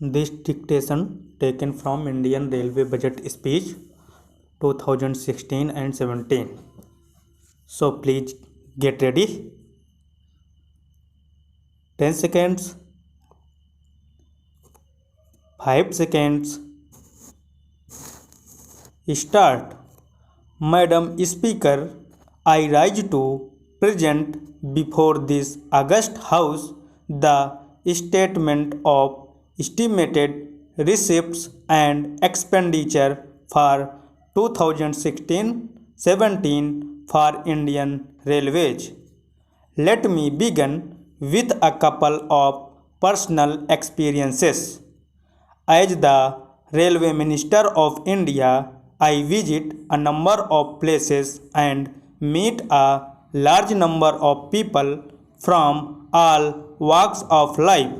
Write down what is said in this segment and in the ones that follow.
This dictation taken from Indian Railway Budget Speech 2016 and 17. So please get ready. 10 seconds, 5 seconds, start. Madam Speaker, I rise to present before this August House the statement of estimated receipts and expenditure for 2016-17 for Indian Railways. Let me begin with a couple of personal experiences. As the Railway Minister of India, I visit a number of places and meet a large number of people from all walks of life.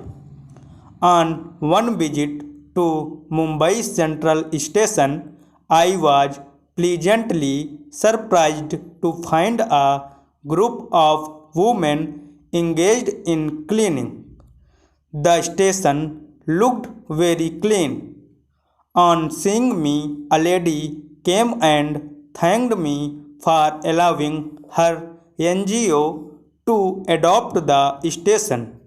On one visit to Mumbai Central Station, I was pleasantly surprised to find a group of women engaged in cleaning. The station looked very clean. On seeing me, a lady came and thanked me for allowing her NGO to adopt the station.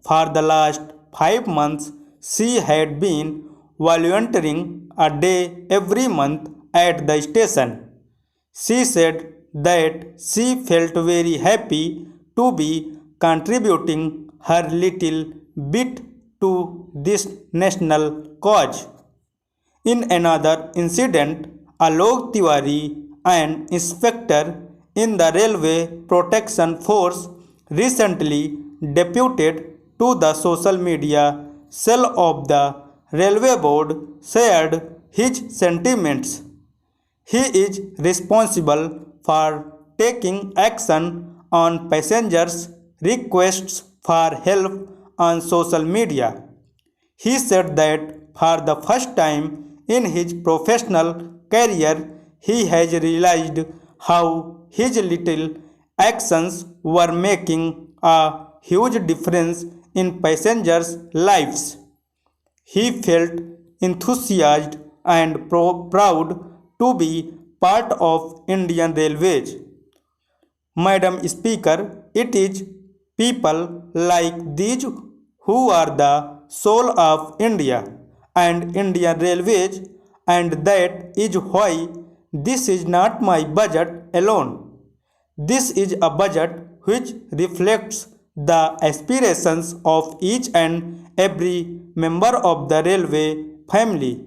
For the last 5 months, she had been volunteering a day every month at the station. She said that she felt very happy to be contributing her little bit to this national cause. In another incident, Alok Tiwari, an inspector in the Railway Protection Force, recently deputed to the social media cell of the Railway Board, shared his sentiments. He is responsible for taking action on passengers' requests for help on social media. He said that for the first time in his professional career, he has realized how his little actions were making a huge difference in passengers' lives. He felt enthusiastic and proud to be part of Indian Railways. Madam Speaker, it is people like these who are the soul of India and Indian Railways, and that is why this is not my budget alone. This is a budget which reflects the aspirations of each and every member of the railway family.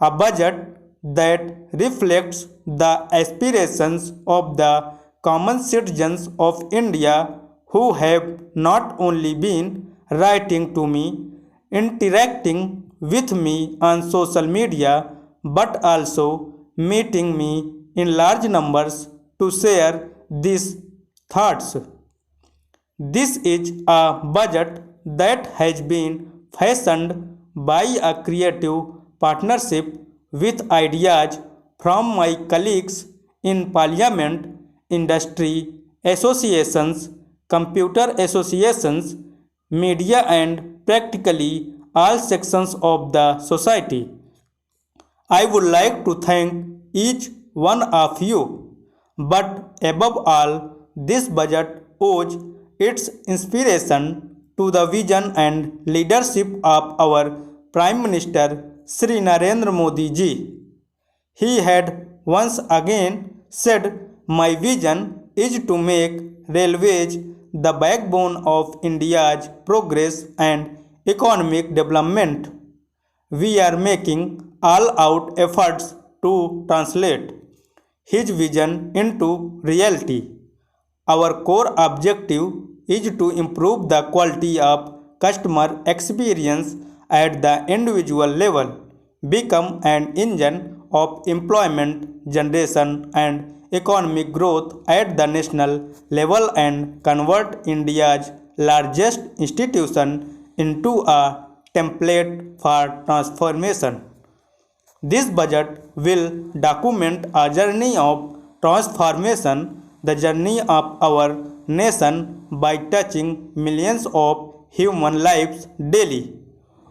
A budget that reflects the aspirations of the common citizens of India who have not only been writing to me, interacting with me on social media, but also meeting me in large numbers to share these thoughts. This is a budget that has been fashioned by a creative partnership with ideas from my colleagues in Parliament, industry associations, computer associations, media, and practically all sections of the society. I would like to thank each one of you, but above all, this budget owes its inspiration to the vision and leadership of our Prime Minister Sri Narendra Modi ji. He had once again said, my vision is to make railways the backbone of India's progress and economic development. We are making all out efforts to translate his vision into reality. Our core objective is to improve the quality of customer experience at the individual level, become an engine of employment generation and economic growth at the national level, and convert India's largest institution into a template for transformation. This budget will document a journey of transformation, the journey of our nation by touching millions of human lives daily.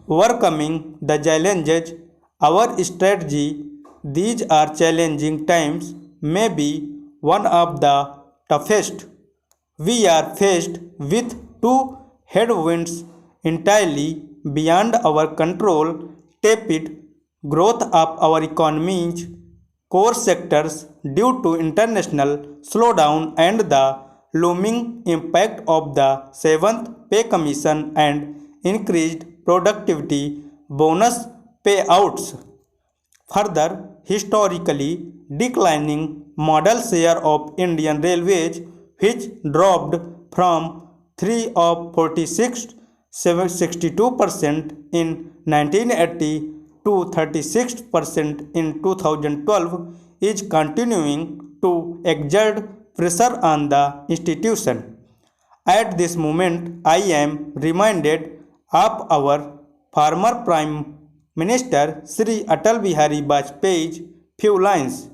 overcoming the challenges. Our strategy, these are challenging times, may be one of the toughest. We are faced with two headwinds entirely beyond our control: tepid growth of our economies, core sectors due to international slowdown, and the looming impact of the seventh pay commission and increased productivity bonus payouts. Further, historically declining modal share of Indian Railways, which dropped from 3 of 46 62% in 1980 to 36% in 2012, is continuing to exert pressure on the institution. At this moment, I am reminded of our former Prime Minister Sri Atal Bihari Vajpayee's few lines.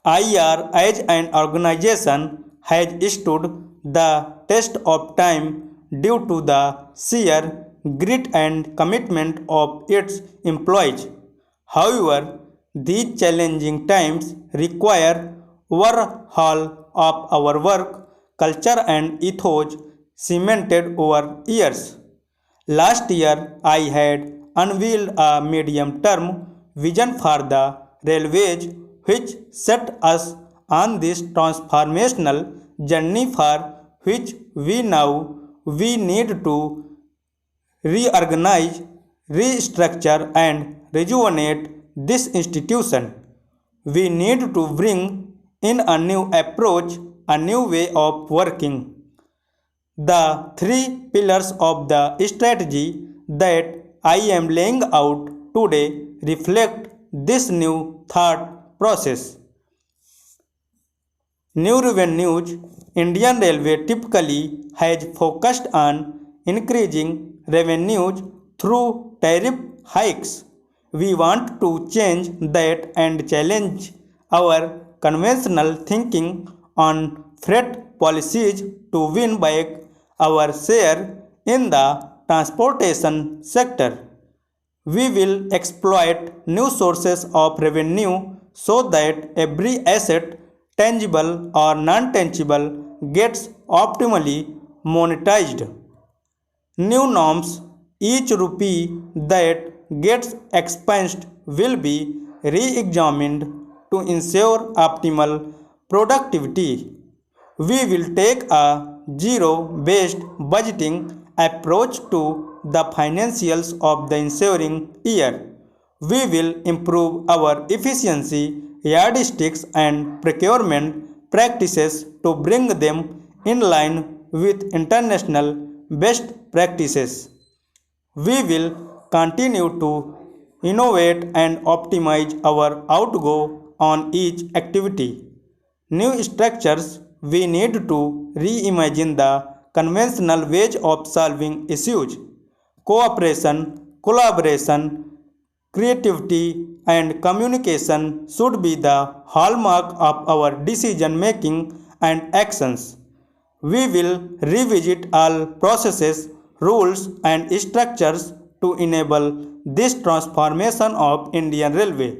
IR as an organization has stood the test of time due to the sheer grit and commitment of its employees. However, these challenging times require overhaul of our work culture and ethos cemented over years. Last year, I had unveiled a medium term vision for the railways, which set us on this transformational journey for which we need to reorganize, restructure, and rejuvenate this institution. We need to bring in a new approach, a new way of working. The three pillars of the strategy that I am laying out today reflect this new thought process. New revenues. Indian Railway typically has focused on increasing revenues through tariff hikes. We want to change that and challenge our conventional thinking on freight policies to win back our share in the transportation sector. We will exploit new sources of revenue so that every asset, tangible or non tangible, gets optimally monetized. New norms: each rupee that gets expensed will be re examined to ensure optimal productivity. We will take a zero based budgeting approach to the financials of the ensuing year. We will improve our efficiency, yardsticks, and procurement practices to bring them in line with international best practices. We will continue to innovate and optimize our outgo on each activity. New structures: we need to reimagine the conventional ways of solving issues. Cooperation, collaboration, creativity, and communication should be the hallmark of our decision making and actions. We will revisit all processes, rules, and structures to enable this transformation of Indian Railway.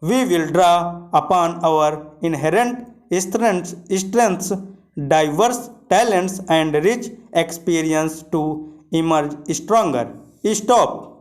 We will draw upon our inherent strengths, diverse talents, and rich experience to emerge stronger. Stop.